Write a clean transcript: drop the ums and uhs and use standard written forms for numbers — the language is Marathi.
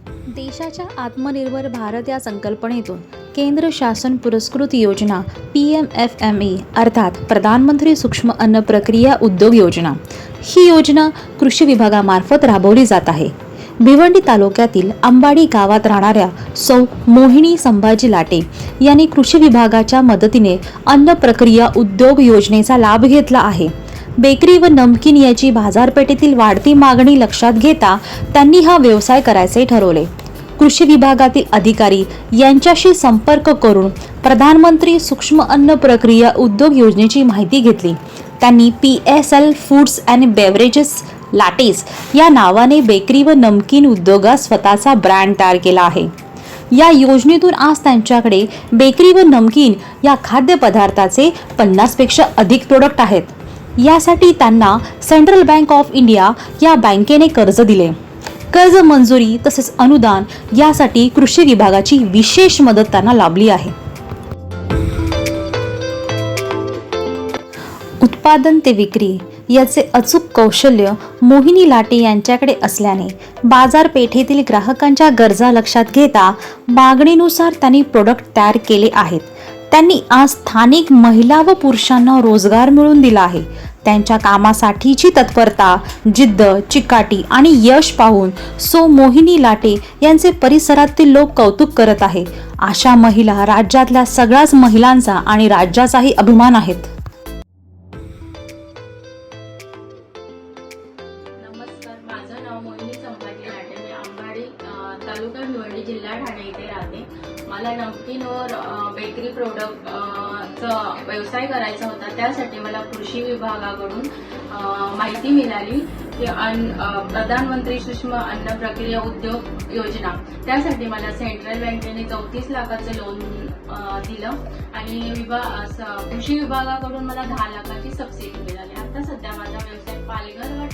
देशाच्या आत्मनिर्भर भारत या संकल्पनेतून केंद्र शासन पुरस्कृत योजना PMFME अर्थात प्रधानमंत्री सूक्ष्म अन्न प्रक्रिया उद्योग योजना ही योजना कृषी विभागामार्फत राबवली जात आहे। भिवंडी तालुक्यातील अंबाडी गावात राहणाऱ्या सौ मोहिनी संभाजी लाटे यांनी कृषी विभागाच्या मदतीने अन्न प्रक्रिया उद्योग योजनेचा लाभ घेतला आहे। बेकरी व नमकीन याची बाजारपेठेतील वाढती मागणी लक्षात घेता त्यांनी हा व्यवसाय करायचे ठरवले। कृषी विभागातील अधिकारी यांच्याशी संपर्क करून प्रधानमंत्री सूक्ष्म अन्न प्रक्रिया उद्योग योजनेची माहिती घेतली। त्यांनी PSL फूड्स अँड बेवरेजेस लाटेस या नावाने बेकरी व नमकीन उद्योगात स्वतःचा ब्रँड तयार केला आहे। या योजनेतून आज त्यांच्याकडे बेकरी व नमकीन या खाद्यपदार्थाचे 50 पेक्षा अधिक प्रोडक्ट आहेत। यासाठी त्यांना सेंट्रल बँक ऑफ इंडिया या बँकेने कर्ज दिले। कर्ज मंजुरी तसेच अनुदान यासाठी कृषी विभागाची विशेष मदत त्यांना लाभली आहे। उत्पादन ते विक्री याचे अचूक कौशल्य मोहिनी लाटे यांच्याकडे असल्याने बाजारपेठेतील ग्राहकांच्या गरजा लक्षात घेता मागणीनुसार त्यांनी प्रोडक्ट तयार केले आहेत। त्यांनी आज स्थानिक महिला व पुरुषांना रोजगार मिळवून दिला आहे। त्यांच्या कामासाठीची तत्परता, जिद्द, चिकाटी आणि यश पाहून सौ मोहिनी लाटे यांचे परिसरातील लोक कौतुक करत आहे। अशा महिला राज्यातल्या सगळ्याच महिलांचा आणि राज्याचाही अभिमान आहेत। नमस्कार, माझं नाव मोहिनी संभाजी लाटे। मी अंबाडी तालुका भिवंडी जिल्हा ठाणे इथे राहते। मला नमकीन व बेकरी प्रोडक्ट चा व्यवसाय करायचा होता। त्यासाठी मला कृषी विभागाकडून माहिती मिळाली की प्रधानमंत्री सूक्ष्म अन्न प्रक्रिया उद्योग योजना, त्यासाठी मला सेंट्रल बँकेने 34 लाखाचं लोन दिलं आणि कृषी विभागाकडून मला 10 लाखाची सबसिडी मिळाली। आता सध्या माझा व्यवसाय पालघर